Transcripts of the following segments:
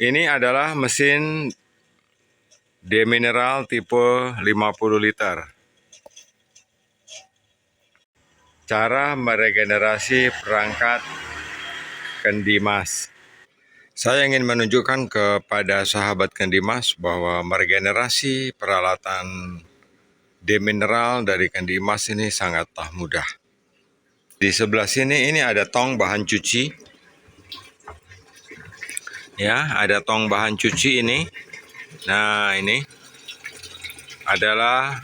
Ini adalah mesin demineral tipe 50 liter. Cara meregenerasi perangkat kendi mas. Saya ingin menunjukkan kepada sahabat kendi mas bahwa meregenerasi peralatan demineral dari kendi mas ini sangatlah mudah. Di sebelah sini ini ada tong bahan cuci. Ya, ada tong bahan cuci ini. Nah, ini adalah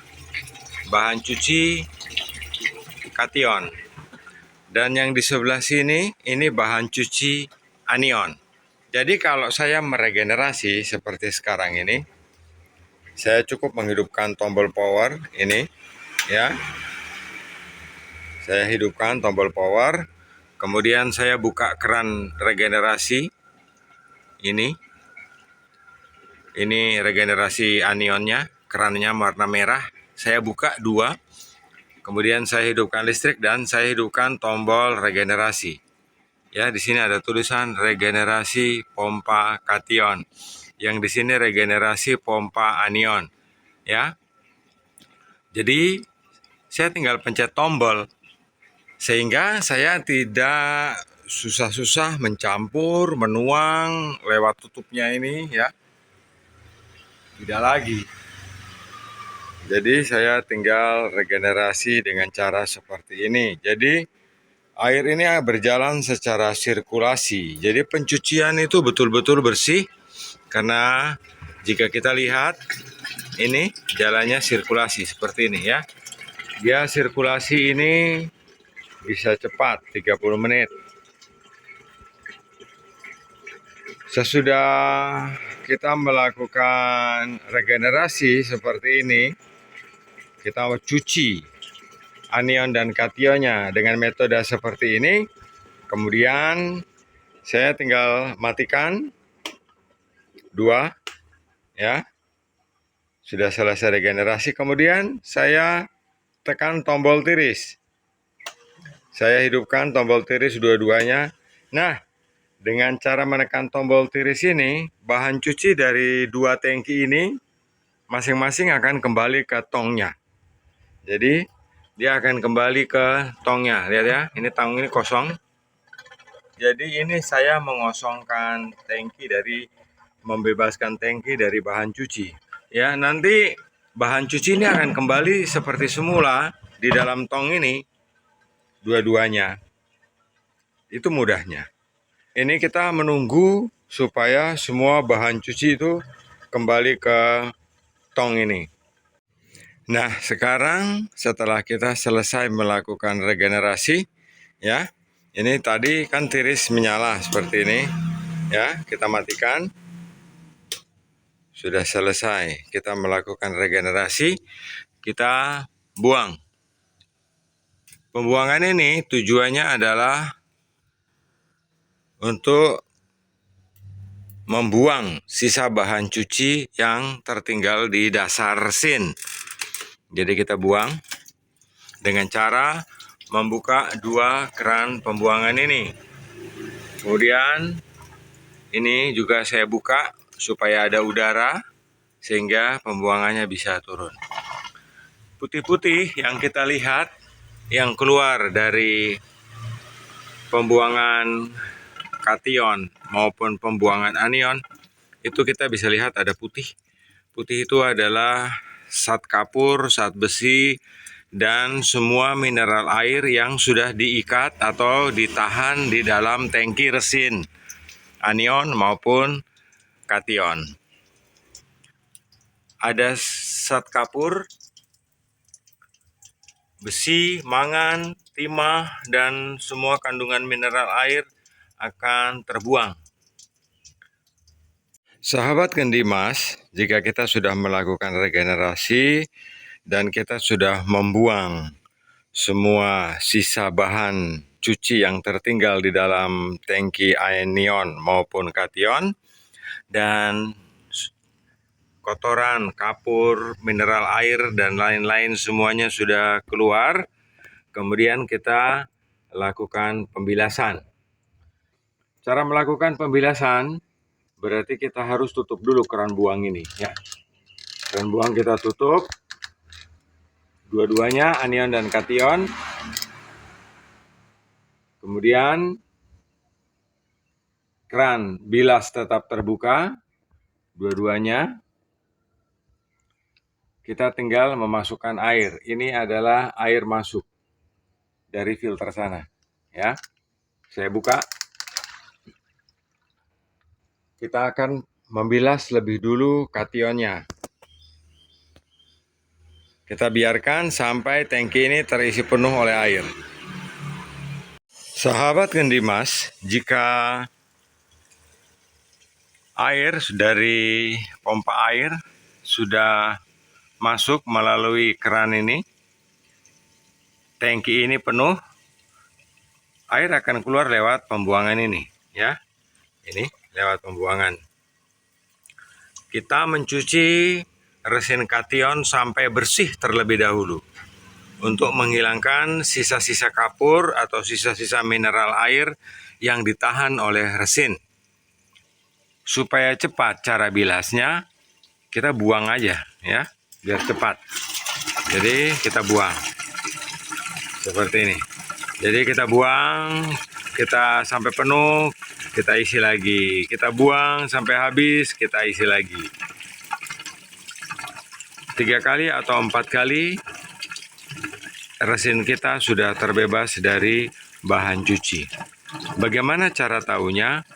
bahan cuci kation. Dan yang di sebelah sini ini bahan cuci anion. Jadi kalau saya meregenerasi seperti sekarang ini, saya cukup menghidupkan tombol power ini, ya. Saya hidupkan tombol power, kemudian saya buka keran regenerasi ini. Ini regenerasi anionnya, kerannya warna merah. Saya buka 2, kemudian saya hidupkan listrik dan saya hidupkan tombol regenerasi. Ya, di sini ada tulisan regenerasi pompa kation. Yang di sini regenerasi pompa anion. Ya. Jadi saya tinggal pencet tombol sehingga saya tidak susah-susah mencampur, menuang lewat tutupnya ini, ya. Tidak lagi. Jadi saya tinggal regenerasi dengan cara seperti ini. Jadi air ini berjalan secara sirkulasi. Jadi pencucian itu betul-betul bersih karena jika kita lihat ini jalannya sirkulasi seperti ini, ya. Dia sirkulasi ini bisa cepat 30 menit. Sesudah kita melakukan regenerasi seperti ini, kita cuci anion dan kationnya dengan metode seperti ini. Kemudian saya tinggal matikan 2, ya. Sudah selesai regenerasi. Kemudian saya tekan tombol tiris. Saya hidupkan tombol tiris dua-duanya. Nah, dengan cara menekan tombol tiris ini, bahan cuci dari 2 tangki ini masing-masing akan kembali ke tongnya. Jadi dia akan kembali ke tongnya. Lihat ya, ini tong ini kosong. Jadi ini saya mengosongkan tangki dari, membebaskan tangki dari bahan cuci. Ya, nanti bahan cuci ini akan kembali seperti semula di dalam tong ini, dua-duanya. Itu mudahnya. Ini kita menunggu supaya semua bahan cuci itu kembali ke tong ini. Nah, sekarang setelah kita selesai melakukan regenerasi, ya, ini tadi kan tiris menyala seperti ini, ya, kita matikan. Sudah selesai kita melakukan regenerasi, kita buang. Pembuangan ini tujuannya adalah untuk membuang sisa bahan cuci yang tertinggal di dasar sin. Jadi kita buang dengan cara membuka 2 keran pembuangan ini. Kemudian ini juga saya buka supaya ada udara sehingga pembuangannya bisa turun. Putih-putih yang kita lihat yang keluar dari pembuangan kation maupun pembuangan anion, itu kita bisa lihat ada putih. Putih itu adalah zat kapur, zat besi, dan semua mineral air yang sudah diikat atau ditahan di dalam tangki resin, anion maupun kation. Ada zat kapur, besi, mangan, timah, dan semua kandungan mineral air akan terbuang. Sahabat kendi mas, jika kita sudah melakukan regenerasi dan kita sudah membuang semua sisa bahan cuci yang tertinggal di dalam tangki anion maupun kation, dan kotoran, kapur, mineral air, dan lain-lain semuanya sudah keluar, kemudian kita lakukan pembilasan. Cara melakukan pembilasan, berarti kita harus tutup dulu keran buang ini ya. Keran buang kita tutup, dua-duanya anion dan kation. Kemudian keran bilas tetap terbuka, dua-duanya. Kita tinggal memasukkan air. Ini adalah air masuk dari filter sana. Ya, saya buka. Kita akan membilas lebih dulu kationnya. Kita biarkan sampai tangki ini terisi penuh oleh air. Sahabat Gendimas, jika air dari pompa air sudah masuk melalui keran ini, tangki ini penuh, air akan keluar lewat pembuangan ini, ya. Ini lewat pembuangan. Kita mencuci resin kation sampai bersih terlebih dahulu untuk menghilangkan sisa-sisa kapur atau sisa-sisa mineral air yang ditahan oleh resin. Supaya cepat cara bilasnya, kita buang aja ya, biar cepat. Jadi kita buang seperti ini. Jadi kita buang, kita sampai penuh, kita isi lagi. Kita buang sampai habis, kita isi lagi. 3 kali atau 4 kali, resin kita sudah terbebas dari bahan cuci. Bagaimana cara tahunya?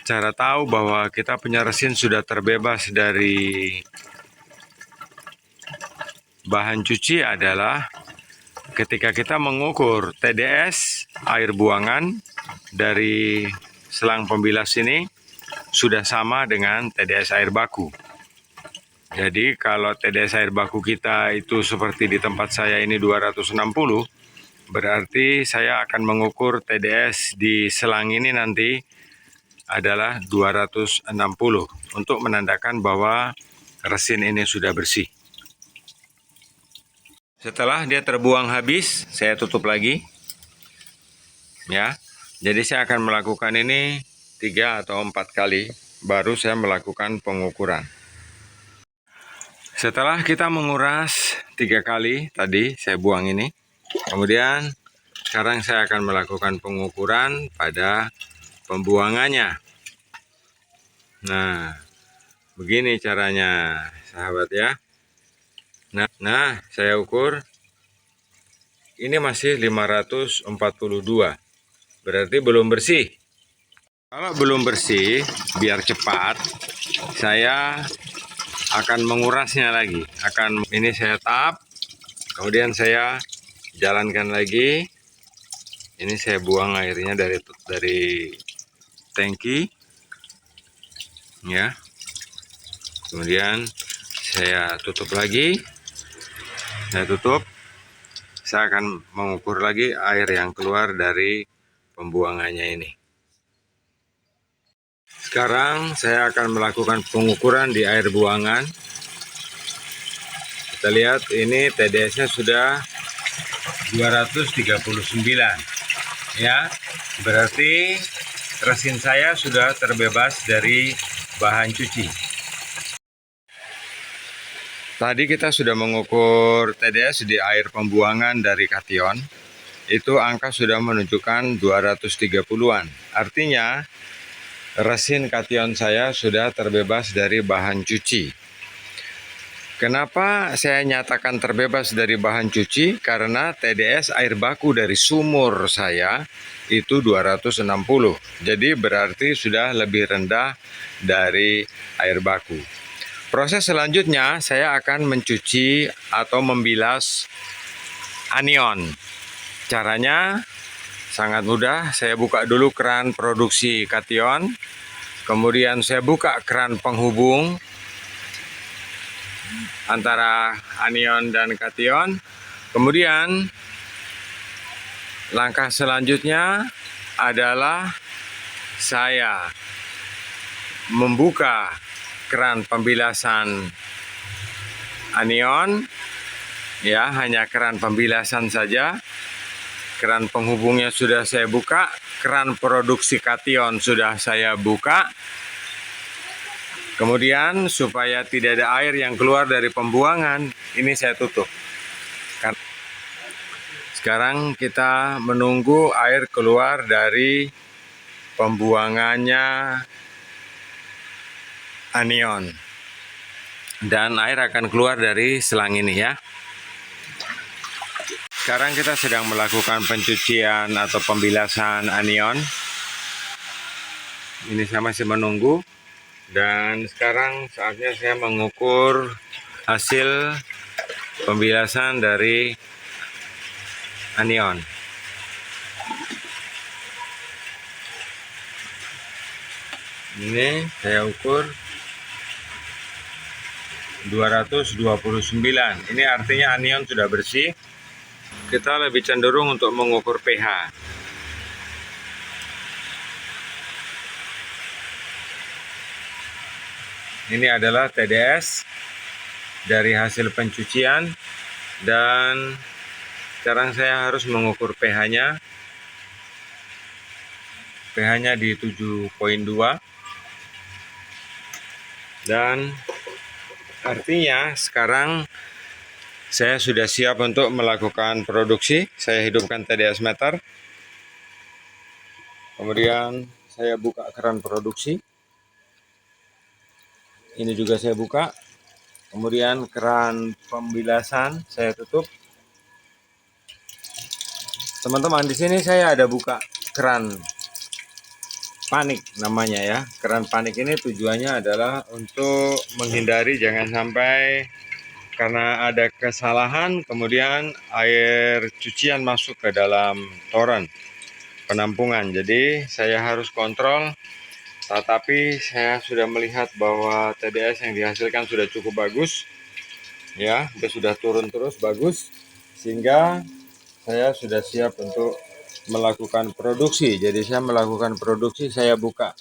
Cara tahu bahwa kita punya resin sudah terbebas dari bahan cuci adalah ketika kita mengukur TDS air buangan dari selang pembilas ini sudah sama dengan TDS air baku. Jadi kalau TDS air baku kita itu seperti di tempat saya ini 260, berarti saya akan mengukur TDS di selang ini nanti adalah 260 untuk menandakan bahwa resin ini sudah bersih. Setelah dia terbuang habis, saya tutup lagi. Ya. Jadi saya akan melakukan ini 3 atau 4 kali, baru saya melakukan pengukuran. Setelah kita menguras 3 kali, tadi saya buang ini. Kemudian sekarang saya akan melakukan pengukuran pada pembuangannya. Nah, begini caranya, sahabat ya. Nah, saya ukur. Ini masih 542. Berarti belum bersih. Kalau belum bersih, biar cepat, saya akan mengurasnya lagi. Ini saya tap, kemudian saya jalankan lagi. Ini saya buang airnya dari tangki, ya. Kemudian saya tutup lagi. Saya tutup. Saya akan mengukur lagi air yang keluar dari pembuangannya ini. Sekarang saya akan melakukan pengukuran di air buangan. Kita lihat ini TDS-nya sudah 239. Ya, berarti resin saya sudah terbebas dari bahan cuci. Tadi kita sudah mengukur TDS di air pembuangan dari kation. Itu angka sudah menunjukkan 230-an. Artinya resin kation saya sudah terbebas dari bahan cuci. Kenapa saya nyatakan terbebas dari bahan cuci? Karena TDS air baku dari sumur saya itu 260. Jadi berarti sudah lebih rendah dari air baku. Proses selanjutnya saya akan mencuci atau membilas anion. Caranya sangat mudah. Saya buka dulu keran produksi kation. Kemudian saya buka keran penghubung antara anion dan kation. Kemudian langkah selanjutnya adalah saya membuka keran pembilasan anion, ya, hanya keran pembilasan saja. Keran penghubungnya sudah saya buka, keran produksi kation sudah saya buka. Kemudian supaya tidak ada air yang keluar dari pembuangan, ini saya tutup. Sekarang kita menunggu air keluar dari pembuangannya anion. Dan air akan keluar dari selang ini ya. Sekarang kita sedang melakukan pencucian atau pembilasan anion. Ini saya masih menunggu. Dan sekarang saatnya saya mengukur hasil pembilasan dari anion. Ini saya ukur 229. Ini artinya anion sudah bersih. Kita lebih cenderung untuk mengukur pH. Ini adalah TDS dari hasil pencucian, dan sekarang saya harus mengukur pH-nya. pH-nya di 7,2, dan artinya sekarang saya sudah siap untuk melakukan produksi. Saya hidupkan TDS meter. Kemudian saya buka keran produksi. Ini juga saya buka. Kemudian keran pembilasan saya tutup. Teman-teman, di sini saya ada buka keran panik namanya ya. Keran panik ini tujuannya adalah untuk menghindari jangan sampai karena ada kesalahan kemudian air cucian masuk ke dalam toren penampungan. Jadi saya harus kontrol. Tetapi saya sudah melihat bahwa TDS yang dihasilkan sudah cukup bagus, ya, sudah turun terus bagus, sehingga saya sudah siap untuk melakukan produksi. Jadi saya melakukan produksi, saya buka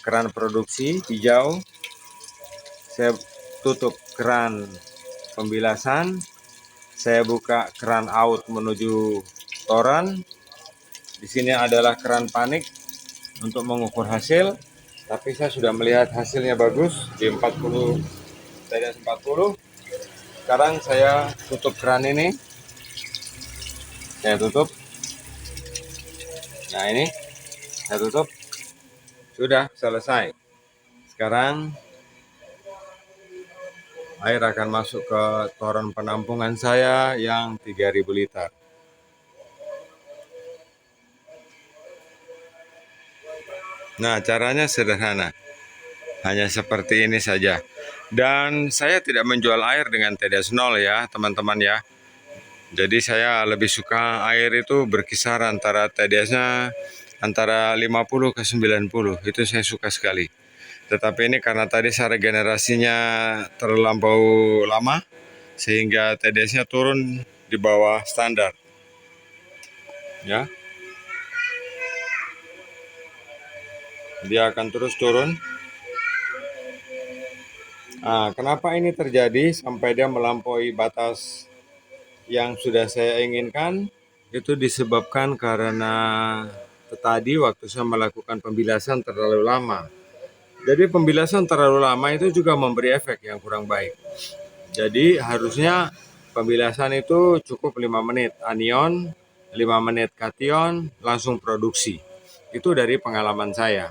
keran produksi hijau, saya tutup keran pembilasan, saya buka keran out menuju toren. Di sini adalah keran panik untuk mengukur hasil, tapi saya sudah melihat hasilnya bagus di 40, TDS 40. Sekarang saya tutup keran ini, saya tutup. Nah ini, saya tutup. Sudah selesai. Sekarang air akan masuk ke toren penampungan saya yang 3.000 liter. Nah, caranya sederhana. Hanya seperti ini saja. Dan saya tidak menjual air dengan TDS 0 ya, teman-teman ya. Jadi saya lebih suka air itu berkisar antara TDS-nya antara 50 ke 90. Itu saya suka sekali. Tetapi ini karena tadi saya regenerasinya terlampau lama, sehingga TDS-nya turun di bawah standar. Ya. Dia akan terus turun. Nah, kenapa ini terjadi sampai dia melampaui batas yang sudah saya inginkan? Itu disebabkan karena tadi waktu saya melakukan pembilasan terlalu lama. Jadi pembilasan terlalu lama itu juga memberi efek yang kurang baik. Jadi harusnya pembilasan itu cukup 5 menit anion, 5 menit kation, langsung produksi. Itu dari pengalaman saya.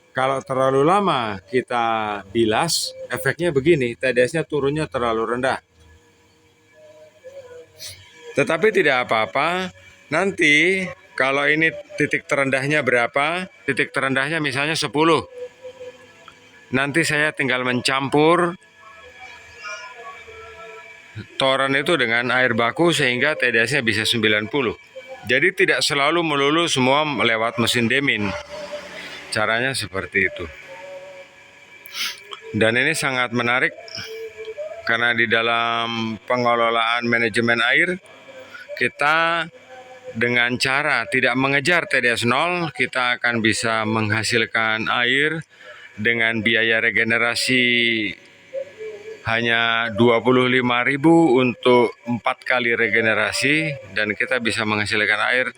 Kalau terlalu lama kita bilas, efeknya begini, TDS-nya turunnya terlalu rendah. Tetapi tidak apa-apa, nanti kalau ini titik terendahnya berapa, titik terendahnya misalnya 10. Nanti saya tinggal mencampur toren itu dengan air baku sehingga TDS-nya bisa 90. Jadi tidak selalu melulu semua lewat mesin demin. Caranya seperti itu. Dan ini sangat menarik karena di dalam pengelolaan manajemen air, kita dengan cara tidak mengejar TDS 0, kita akan bisa menghasilkan air dengan biaya regenerasi hanya 25.000 untuk 4 kali regenerasi, dan kita bisa menghasilkan air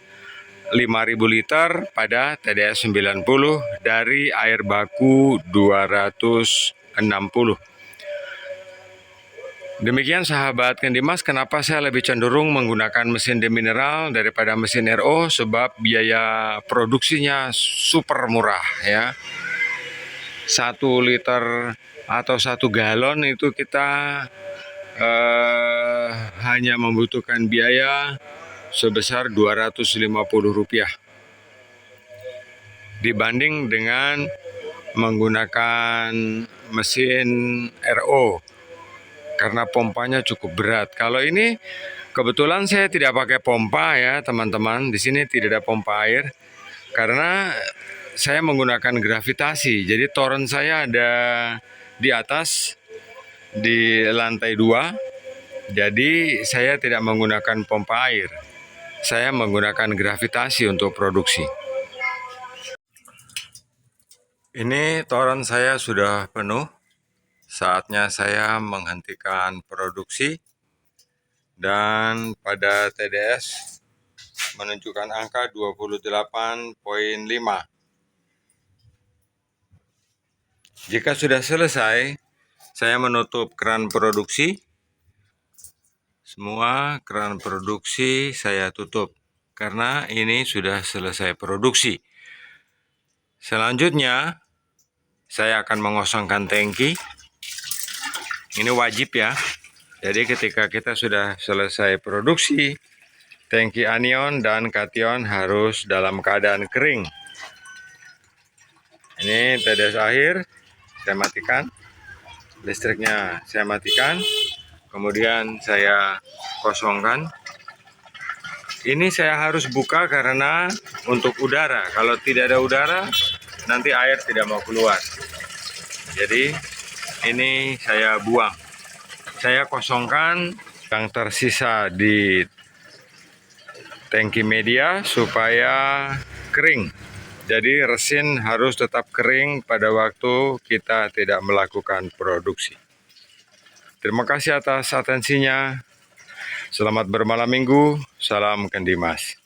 5.000 liter pada TDS 90 dari air baku 260. Demikian sahabat Kendimas, kenapa saya lebih cenderung menggunakan mesin demineral daripada mesin RO, sebab biaya produksinya super murah ya. 1 liter atau 1 galon itu kita hanya membutuhkan biaya sebesar Rp250 dibanding dengan menggunakan mesin RO karena pompanya cukup berat. Kalau ini kebetulan saya tidak pakai pompa ya teman-teman. Di sini tidak ada pompa air karena saya menggunakan gravitasi. Jadi toren saya ada di atas di lantai 2. Jadi saya tidak menggunakan pompa air. Saya menggunakan gravitasi untuk produksi. Ini toren saya sudah penuh. Saatnya saya menghentikan produksi, dan pada TDS menunjukkan angka 28,5. Jika sudah selesai, saya menutup keran produksi. Semua keran produksi saya tutup karena ini sudah selesai produksi. Selanjutnya, saya akan mengosongkan tangki. Ini wajib ya. Jadi ketika kita sudah selesai produksi, tangki anion dan kation harus dalam keadaan kering. Ini TDS akhir, saya matikan. Listriknya saya matikan. Kemudian saya kosongkan. Ini saya harus buka karena untuk udara. Kalau tidak ada udara, nanti air tidak mau keluar. Jadi ini saya buang. Saya kosongkan yang tersisa di tangki media supaya kering. Jadi resin harus tetap kering pada waktu kita tidak melakukan produksi. Terima kasih atas atensinya. Selamat bermalam minggu. Salam Kendimas.